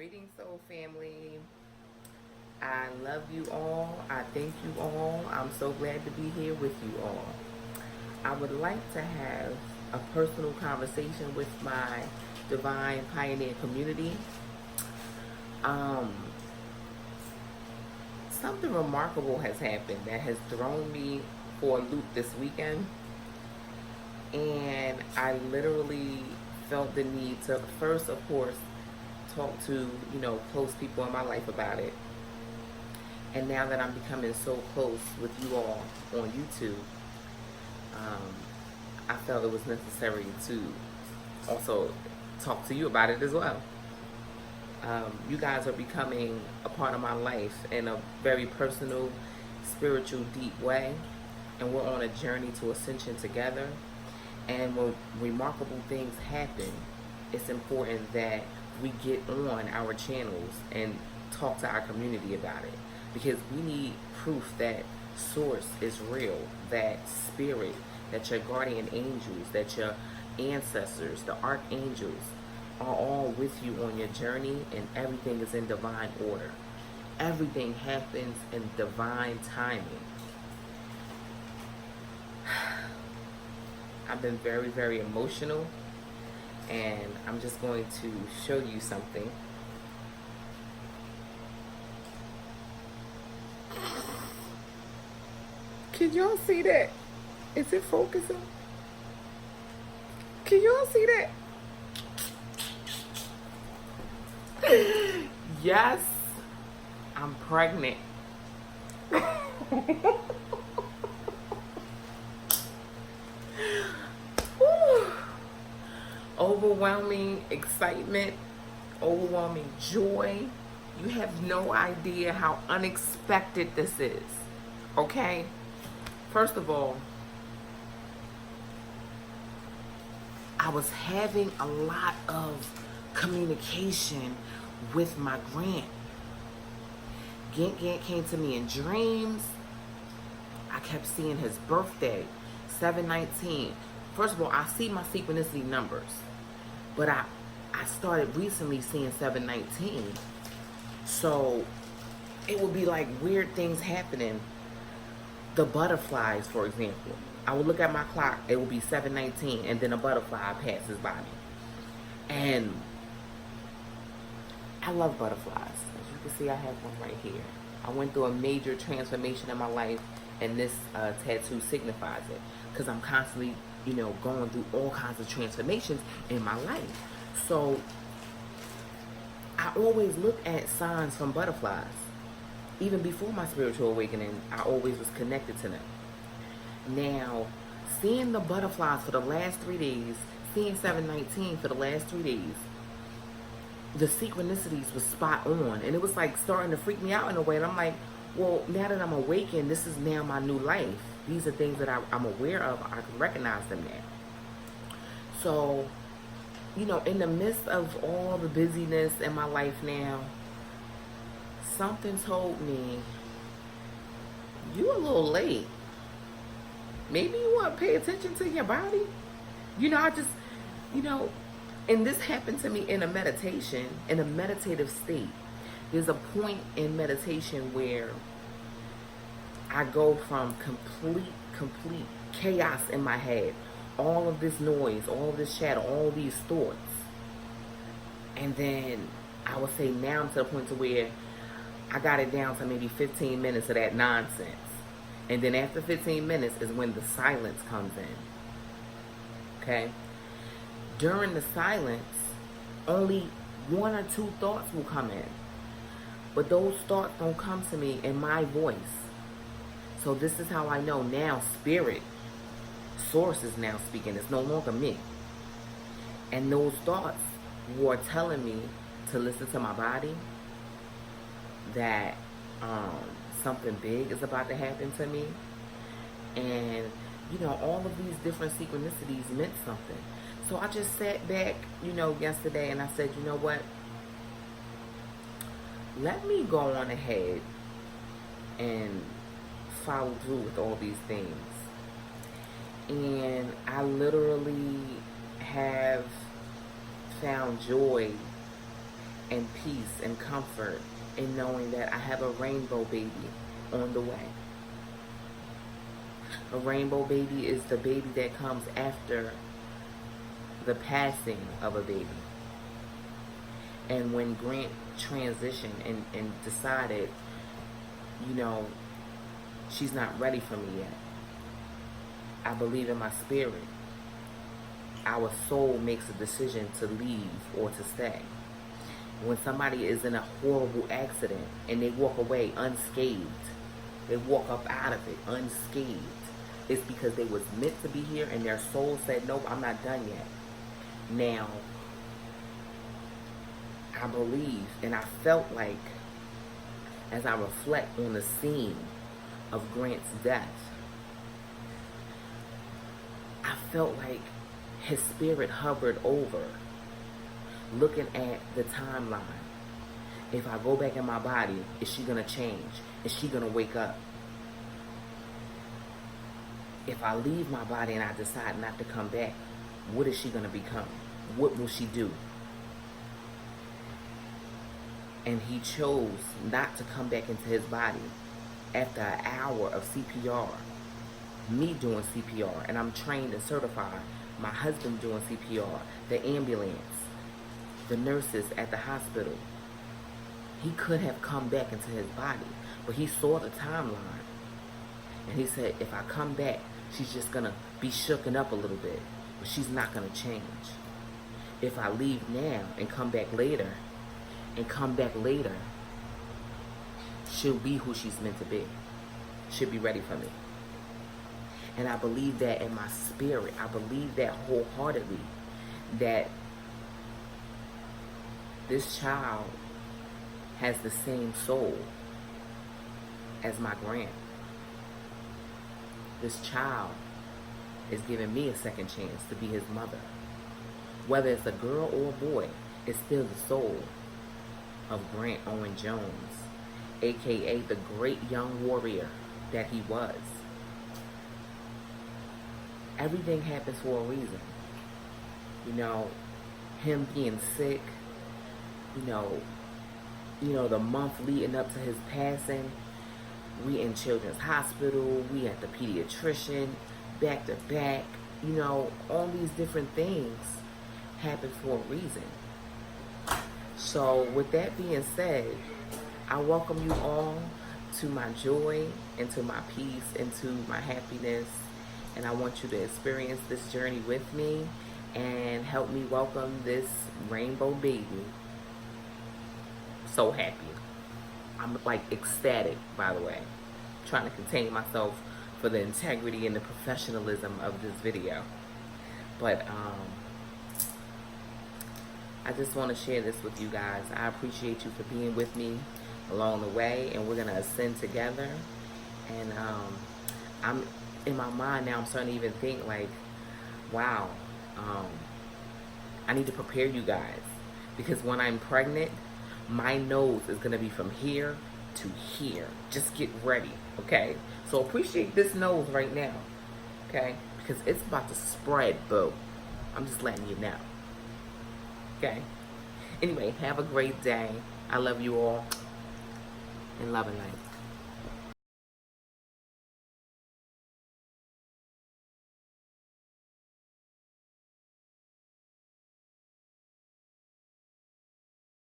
Greetings, soul family. I love you all. I thank you all. I'm so glad to be here with you all. I would like to have a personal conversation with my Divine Pioneer community. Um, Something remarkable has happened that has thrown me for a loop this weekend. And I literally felt the need to first, of course, talk to, close people in my life about it. And now that I'm becoming so close with you all on YouTube, um, I felt it was necessary to also talk to you about it as well. You guys are becoming a part of my life in a very personal, spiritual, deep way. And we're on a journey to ascension together. And when remarkable things happen, it's important that we get on our channels and talk to our community about it. Because we need proof that source is real, that spirit, that your guardian angels, that your ancestors, the archangels, are all with you on your journey, and everything is in divine order. Everything happens in divine timing. I've been very, very emotional, and I'm just going to show you something. Can y'all see that? Is it focusing? Can y'all see that? Yes, I'm pregnant. Overwhelming excitement, overwhelming joy. You have no idea how unexpected this is. Okay? First of all, I was having a lot of communication with my Grant. Gant came to me in dreams. I kept seeing his birthday, 7/19. First of all, I see my synchronicity numbers, but I started recently seeing 7/19. So it would be like weird things happening. The butterflies, for example. I would look at my clock, it would be 7/19, and then a butterfly passes by me. And I love butterflies. As you can see, I have one right here. I went through a major transformation in my life, and this tattoo signifies it. Because I'm constantly, going through all kinds of transformations in my life. So I always look at signs from butterflies. Even before my spiritual awakening, I always was connected to them. Now, seeing the butterflies for the last 3 days, seeing 7/19 for the last 3 days, the synchronicities was spot on. And it was like starting to freak me out in a way. And I'm like, well, now that I'm awakened, this is now my new life. These are things that I'm aware of. I can recognize them now. So, in the midst of all the busyness in my life now, something told me, you a little late. Maybe you want to pay attention to your body. I just, and this happened to me in a meditation, in a meditative state. There's a point in meditation where I go from complete chaos in my head. All of this noise, all of this chatter, all these thoughts. And then I would say now I'm to the point to where I got it down to maybe 15 minutes of that nonsense. And then after 15 minutes is when the silence comes in. Okay? During the silence, only 1 or 2 thoughts will come in. But those thoughts don't come to me in my voice. So this is how I know now spirit, source is now speaking. It's no longer me. And those thoughts were telling me to listen to my body, that something big is about to happen to me. And, all of these different synchronicities meant something. So I just sat back, yesterday, and I said, you know what? Let me go on ahead and follow through with all these things. And I literally have found joy and peace and comfort in knowing that I have a rainbow baby on the way. A rainbow baby is the baby that comes after the passing of a baby. And when Grant transitioned and decided, you know, she's not ready for me yet, I believe in my spirit, our soul makes a decision to leave or to stay. When somebody is in a horrible accident and they walk away unscathed, they walk up out of it unscathed, it's because they was meant to be here and their soul said, nope, I'm not done yet. Now, I believe and I felt like, as I reflect on the scene of Grant's death, I felt like his spirit hovered over, looking at the timeline. If I go back in my body, is she going to change? Is she going to wake up? If I leave my body and I decide not to come back, what is she going to become? What will she do? And he chose not to come back into his body after an hour of CPR. Me doing CPR, and I'm trained and certified. My husband doing CPR, the ambulance, the nurses at the hospital. He could have come back into his body, but he saw the timeline. And he said, if I come back, she's just going to be shooken up a little bit, but she's not going to change. If I leave now and come back later, she'll be who she's meant to be. She'll be ready for me. And I believe that in my spirit. I believe that wholeheartedly, that this child has the same soul as my Grant. This child is giving me a second chance to be his mother. Whether it's a girl or a boy, it's still the soul of Grant Owen Jones, aka the great young warrior that he was. Everything happens for a reason. You know, him being sick, you know, the month leading up to his passing, we in Children's Hospital, we at the pediatrician, back to back, all these different things happen for a reason. So with that being said, I welcome you all to my joy and to my peace and to my happiness. And I want you to experience this journey with me and help me welcome this rainbow baby. So happy. I'm like ecstatic, by the way. Trying to contain myself for the integrity and the professionalism of this video. But I just want to share this with you guys. I appreciate you for being with me along the way, and we're going to ascend together. And I'm in my mind now, I'm starting to even think like, wow, I need to prepare you guys, because when I'm pregnant, my nose is going to be from here to here. Just get ready, okay? So appreciate this nose right now, okay? Because it's about to spread, boo. I'm just letting you know, okay? Anyway, have a great day. I love you all, and love and light.